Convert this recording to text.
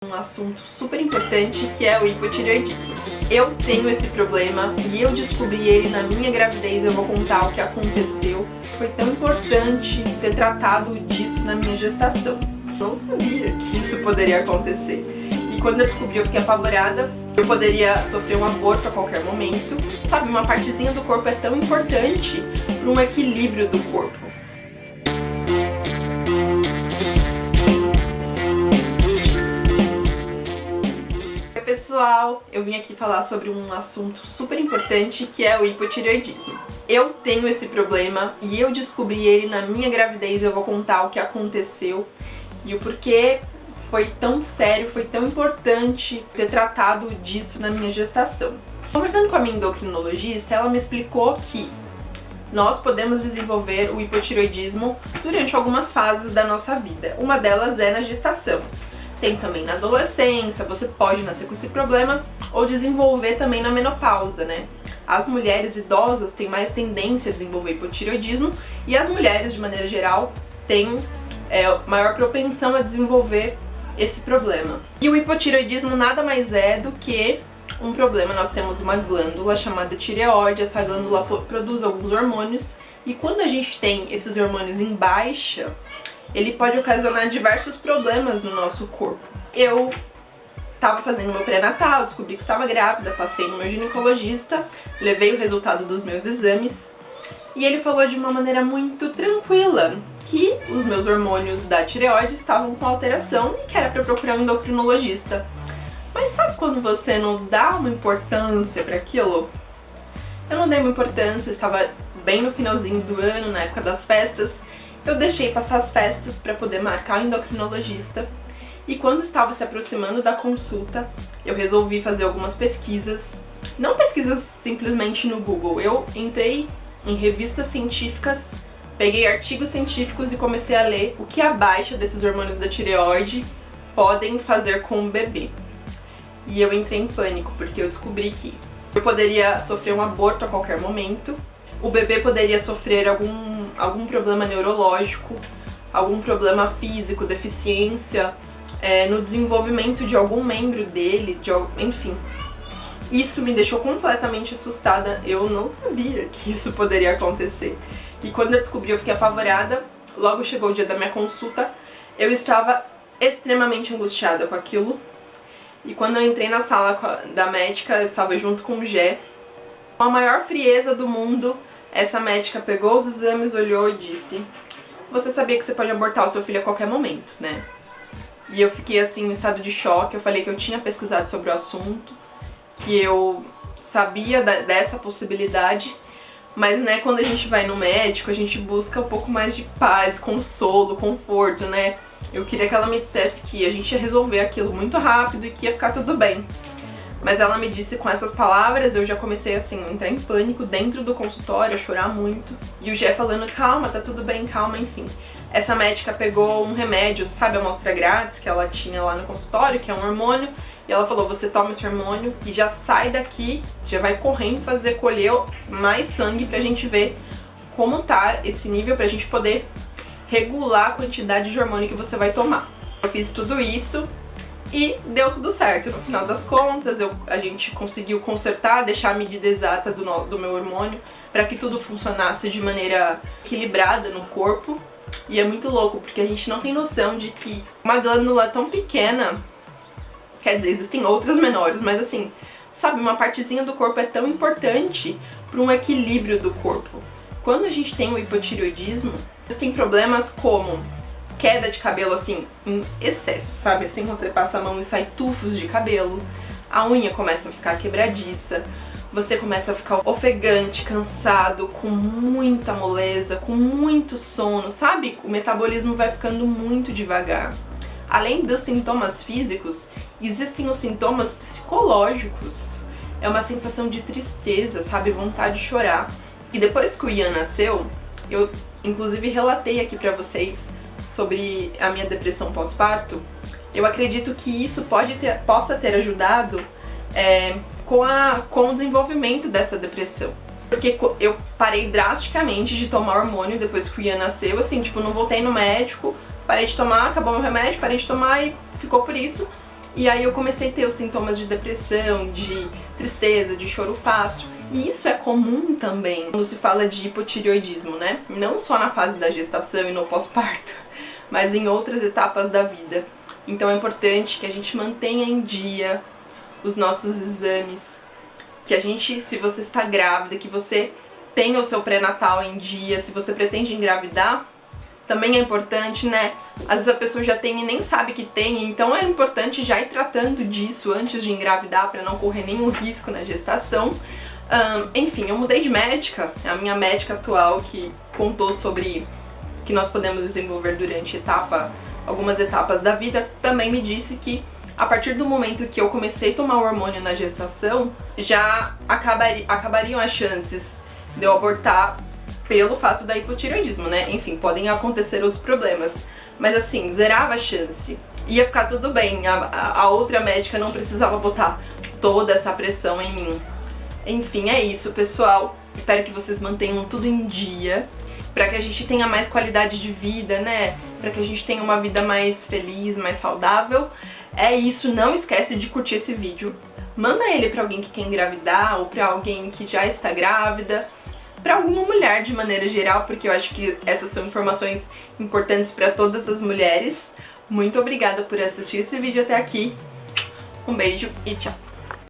Um assunto super importante que é o hipotireoidismo. Eu tenho esse problema e eu descobri ele na minha gravidez. Eu vou contar o que aconteceu. Foi tão importante ter tratado disso na minha gestação. Não sabia que isso poderia acontecer. E quando eu descobri, eu fiquei apavorada. Eu poderia sofrer um aborto a qualquer momento. Sabe, uma partezinha do corpo é tão importante para um equilíbrio do corpo. Oi pessoal, eu vim aqui falar sobre um assunto super importante que é o hipotireoidismo. Eu tenho esse problema e eu descobri ele na minha gravidez. Eu vou contar o que aconteceu e o porquê foi tão sério, foi tão importante ter tratado disso na minha gestação. Conversando com a minha endocrinologista, ela me explicou que nós podemos desenvolver o hipotireoidismo durante algumas fases da nossa vida. Uma delas é na gestação. Tem também na adolescência, você pode nascer com esse problema ou desenvolver também na menopausa, né? As mulheres idosas têm mais tendência a desenvolver hipotireoidismo e as mulheres, de maneira geral, têm maior propensão a desenvolver esse problema. E o hipotireoidismo nada mais é do que um problema. Nós temos uma glândula chamada tireoide, essa glândula produz alguns hormônios e quando a gente tem esses hormônios em baixa, ele pode ocasionar diversos problemas no nosso corpo. Eu estava fazendo meu pré-natal, descobri que estava grávida, passei no meu ginecologista, levei o resultado dos meus exames e ele falou de uma maneira muito tranquila que os meus hormônios da tireoide estavam com alteração e que era para procurar um endocrinologista. Mas sabe quando você não dá uma importância para aquilo? Eu não dei uma importância, estava bem no finalzinho do ano, na época das festas. Eu deixei passar as festas para poder marcar o endocrinologista e quando estava se aproximando da consulta, eu resolvi fazer algumas pesquisas. Não pesquisas simplesmente no Google, eu entrei em revistas científicas, peguei artigos científicos e comecei a ler o que a baixa desses hormônios da tireoide podem fazer com o bebê. E eu entrei em pânico porque eu descobri que eu poderia sofrer um aborto a qualquer momento, o bebê poderia sofrer algum problema neurológico, algum problema físico, deficiência no desenvolvimento de algum membro dele, enfim. Isso me deixou completamente assustada, eu não sabia que isso poderia acontecer. E quando eu descobri, eu fiquei apavorada. Logo chegou o dia da minha consulta, eu estava extremamente angustiada com aquilo. E quando eu entrei na sala da médica, eu estava junto com o Gé. Com a maior frieza do mundo, essa médica pegou os exames, olhou e disse: "Você sabia que você pode abortar o seu filho a qualquer momento, né?" E eu fiquei assim em estado de choque. Eu falei que eu tinha pesquisado sobre o assunto, que eu sabia dessa possibilidade, mas né, quando a gente vai no médico, a gente busca um pouco mais de paz, consolo, conforto, né? Eu queria que ela me dissesse que a gente ia resolver aquilo muito rápido e que ia ficar tudo bem. Mas ela me disse com essas palavras, eu já comecei assim, a entrar em pânico dentro do consultório, a chorar muito. E o Gé falando: "Calma, tá tudo bem, calma", enfim. Essa médica pegou um remédio, sabe, a amostra grátis que ela tinha lá no consultório, que é um hormônio, e ela falou: "Você toma esse hormônio e já sai daqui, já vai correndo colher mais sangue pra gente ver como tá esse nível, pra gente poder regular a quantidade de hormônio que você vai tomar". Eu fiz tudo isso e deu tudo certo. No final das contas, a gente conseguiu consertar, deixar a medida exata do meu hormônio para que tudo funcionasse de maneira equilibrada no corpo. E é muito louco, porque a gente não tem noção de que uma glândula tão pequena, quer dizer, existem outras menores, mas assim, sabe, uma partezinha do corpo é tão importante para um equilíbrio do corpo. Quando a gente tem o hipotireoidismo, existem problemas como queda de cabelo, assim, em excesso, sabe? Assim, quando você passa a mão e sai tufos de cabelo, a unha começa a ficar quebradiça, você começa a ficar ofegante, cansado, com muita moleza, com muito sono, sabe? O metabolismo vai ficando muito devagar. Além dos sintomas físicos, existem os sintomas psicológicos. É uma sensação de tristeza, sabe? Vontade de chorar. E depois que o Ian nasceu, eu inclusive relatei aqui pra vocês sobre a minha depressão pós-parto. Eu acredito que isso possa ter ajudado com o desenvolvimento dessa depressão. Porque eu parei drasticamente de tomar hormônio depois que o Ian nasceu, assim, tipo, não voltei no médico, parei de tomar, acabou meu remédio, parei de tomar e ficou por isso. E aí eu comecei a ter os sintomas de depressão, de tristeza, de choro fácil. E isso é comum também quando se fala de hipotireoidismo, né? Não só na fase da gestação e no pós-parto, mas em outras etapas da vida. Então é importante que a gente mantenha em dia os nossos exames, que a gente, se você está grávida, que você tenha o seu pré-natal em dia, se você pretende engravidar, também é importante, né? Às vezes a pessoa já tem e nem sabe que tem, então é importante já ir tratando disso antes de engravidar para não correr nenhum risco na gestação. Enfim, eu mudei de médica, a minha médica atual que contou sobre que nós podemos desenvolver durante algumas etapas da vida, também me disse que a partir do momento que eu comecei a tomar o hormônio na gestação, já acabariam as chances de eu abortar pelo fato da hipotireoidismo, né? Enfim, podem acontecer outros problemas, mas assim, zerava a chance. Ia ficar tudo bem, a outra médica não precisava botar toda essa pressão em mim. Enfim, é isso, pessoal. Espero que vocês mantenham tudo em dia, para que a gente tenha mais qualidade de vida, né? Para que a gente tenha uma vida mais feliz, mais saudável. É isso, não esquece de curtir esse vídeo. Manda ele para alguém que quer engravidar ou para alguém que já está grávida, para alguma mulher de maneira geral, porque eu acho que essas são informações importantes para todas as mulheres. Muito obrigada por assistir esse vídeo até aqui. Um beijo e tchau!